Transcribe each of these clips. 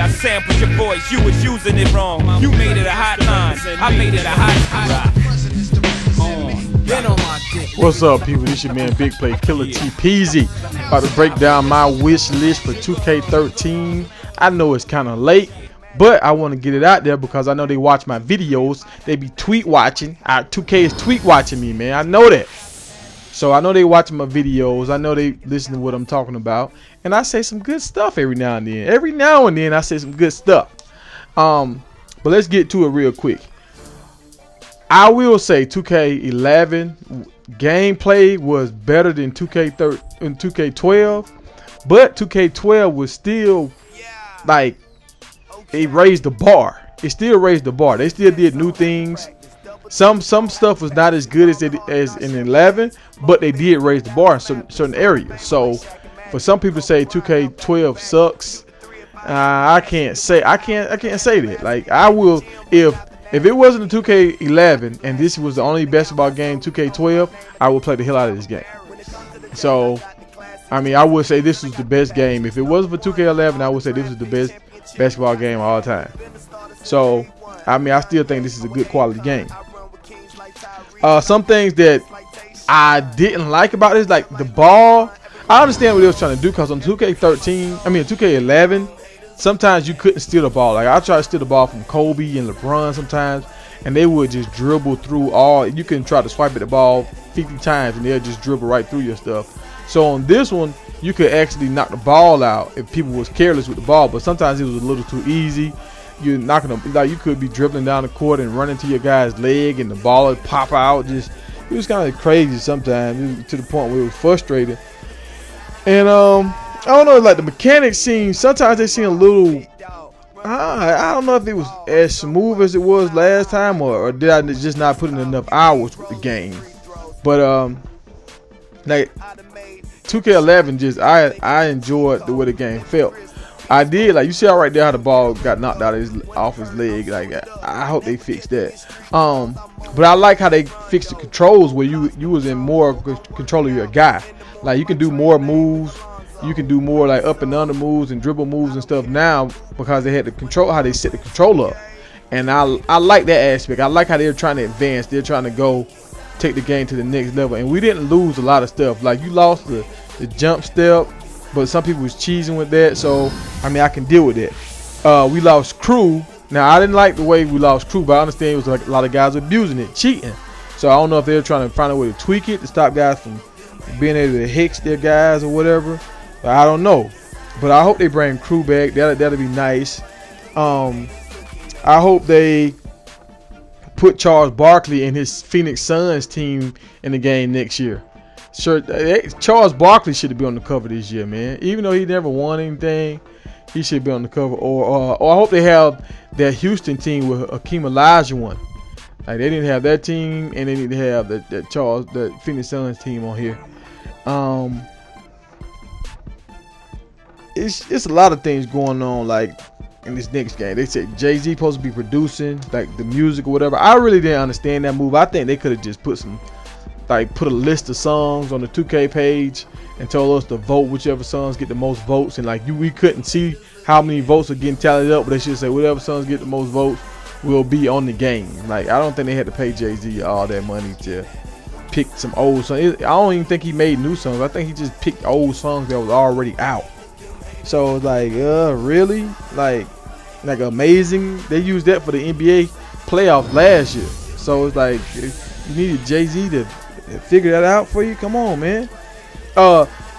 I sampled your voice, you was using it wrong. You made it a hotline, I made it a hot. What's up, people? This your man Big Play Killer T Peasy. About to break down my wish list for 2K13. I know it's kind of late, but I want to get it out there because I know they watch my videos. They be tweet watching. 2K is tweet watching me, man. I know that. So I know they watching my videos. I know they listen to what I'm talking about. And I say some good stuff every now and then. Every now and then I say some good stuff. But let's get to it real quick. I will say 2K11 gameplay was better than 2K12, but 2K12 was still like, it raised the bar. It still raised the bar. They still did new things. Some stuff was not as good as in 11, but they did raise the bar in certain areas. So for some people to say 2K12 sucks, I can't say that. Like, I will, if it wasn't a 2K11 and this was the only basketball game 2K12, I would play the hell out of this game. So, I mean, I would say this was the best game. If it wasn't for 2K11, I would say this was the best basketball game of all time. So, I mean, I still think this is a good quality game. Some things that I didn't like about this, like the ball. I understand what they was trying to do because on 2K11, sometimes you couldn't steal the ball. Like, I tried to steal the ball from Kobe and LeBron sometimes, and they would just dribble through all. You can try to swipe at the ball 50 times, and they'll just dribble right through your stuff. So on this one, you could actually knock the ball out if people was careless with the ball. But sometimes it was a little too easy. You're knocking them, like, you could be dribbling down the court and running to your guy's leg, and the ball would pop out. It was kind of crazy sometimes, to the point where it was frustrating. And I don't know, like the mechanics seem, sometimes they seem a little, I don't know if it was as smooth as it was last time, or did I just not put in enough hours with the game. But like 2K11, just I enjoyed the way the game felt. I did, like, you see how right there how the ball got knocked out off his leg. Like, I hope they fixed that. But I like how they fixed the controls where you was in more control of your guy. Like, you can do more moves. You can do more like up and under moves and dribble moves and stuff now because they had the control, how they set the control up. And I like that aspect. I like how they're trying to advance. They're trying to go take the game to the next level. And we didn't lose a lot of stuff. Like, you lost the jump step, but some people was cheesing with that. So, I mean, I can deal with that. We lost crew. Now, I didn't like the way we lost crew, but I understand it was like a lot of guys abusing it, cheating. So I don't know if they're trying to find a way to tweak it to stop guys from being able to hex their guys or whatever. I don't know, but I hope they bring crew back. That'll be nice. I hope they put Charles Barkley and his Phoenix Suns team in the game next year. Sure, Charles Barkley should be on the cover this year, man. Even though he never won anything, he should be on the cover. Or I hope they have that Houston team with Hakeem Olajuwon. Like, they didn't have that team, and they need to have the Phoenix Suns team on here. It's a lot of things going on, like, in this next game. They said Jay-Z supposed to be producing, like, the music or whatever. I really didn't understand that move. I think they could have just put a list of songs on the 2K page and told us to vote whichever songs get the most votes. And, like, we couldn't see how many votes are getting tallied up, but they should say whatever songs get the most votes will be on the game. Like, I don't think they had to pay Jay-Z all that money to pick some old songs. I don't even think he made new songs. I think he just picked old songs that was already out. So it's like, really? Like amazing. They used that for the NBA playoffs last year. So it's like, you needed Jay-Z to figure that out for you. Come on, man.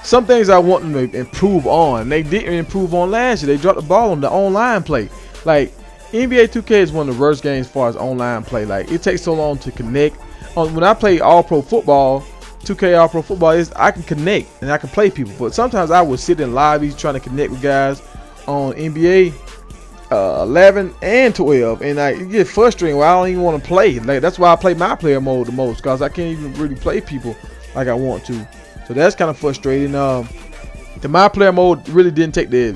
Some things I want them to improve on. They didn't improve on last year. They dropped the ball on the online play. Like, NBA 2K is one of the worst games as far as online play. Like, it takes so long to connect. When I play All Pro Football, 2K All Pro Football, I can connect and I can play people. But sometimes I would sit in lobbies trying to connect with guys on NBA 11 and 12, and it get frustrating. Where I don't even want to play. Like, that's why I play my player mode the most, because I can't even really play people like I want to. So that's kind of frustrating. The my player mode really didn't take the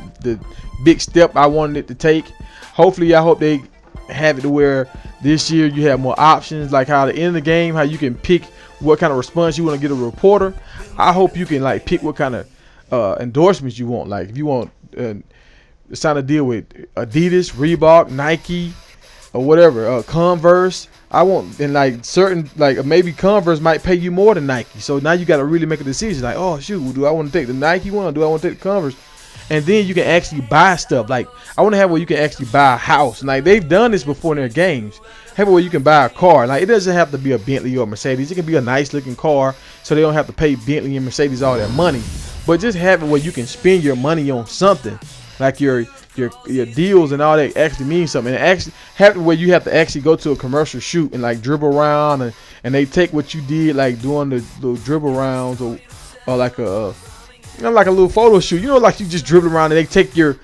big step I wanted it to take. Hopefully, I hope they have it to where this year you have more options, like how at the end of the game, how you can pick what kind of response you want to get a reporter. I hope you can, like, pick what kind of endorsements you want. Like, if you want sign a deal with Adidas, Reebok, Nike, or whatever, Converse. I want, and like certain, like maybe Converse might pay you more than Nike. So now you got to really make a decision. Like, oh shoot, do I want to take the Nike one or do I want to take the Converse? And then you can actually buy stuff. Like I want to have where you can actually buy a house. And like they've done this before in their games. Have it where you can buy a car. Like it doesn't have to be a Bentley or a Mercedes. It can be a nice looking car, so they don't have to pay Bentley and Mercedes all that money. But just have it where you can spend your money on something, like your deals and all that actually means something. And actually have it where you have to actually go to a commercial shoot and like dribble around, and they take what you did like doing the little dribble rounds or like a like a little photo shoot. Like you just dribble around and they take your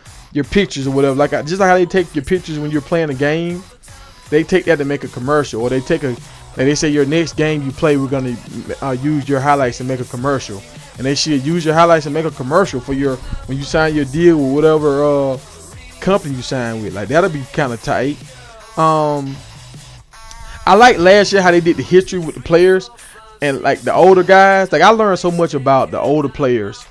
pictures or whatever. Like just like how they take your pictures when you're playing a game, they take that to make a commercial. Or they take they say your next game you play, we're gonna use your highlights and make a commercial. And they should use your highlights and make a commercial for when you sign your deal with whatever company you sign with. Like that'll be kind of tight. I like last year how they did the history with the players and like the older guys. Like I learned so much about the older players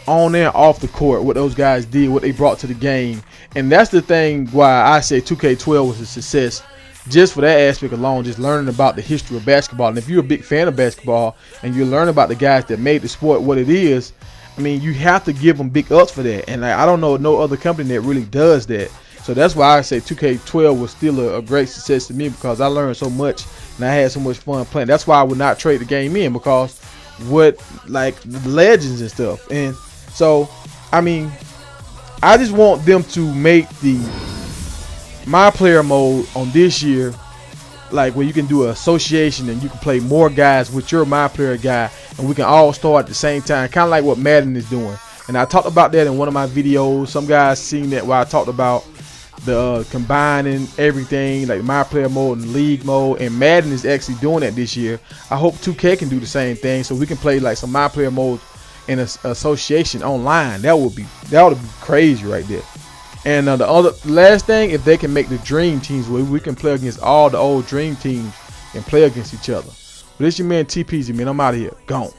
on and off the court, what those guys did, what they brought to the game. And that's the thing why I say 2K12 was a success, just for that aspect alone, just learning about the history of basketball. And if you're a big fan of basketball and you learn about the guys that made the sport what it is, I mean, you have to give them big ups for that. And I don't know no other company that really does that. So that's why I say 2K12 was still a great success to me, because I learned so much and I had so much fun playing. That's why I would not trade the game in, because what, like the legends and stuff. And so, I mean, I just want them to make the My Player mode on this year, like where you can do an association and you can play more guys with your My Player guy, and we can all start at the same time, kind of like what Madden is doing. And I talked about that in one of my videos. Some guys seen that where I talked about the combining everything, like My Player mode and League mode, and Madden is actually doing that this year. I hope 2K can do the same thing, so we can play like some My Player modes in an association online. That would be crazy right there. And the last thing, if they can make the dream teams where we can play against all the old dream teams and play against each other. But it's your man TPZ, man. I'm out of here. Gone.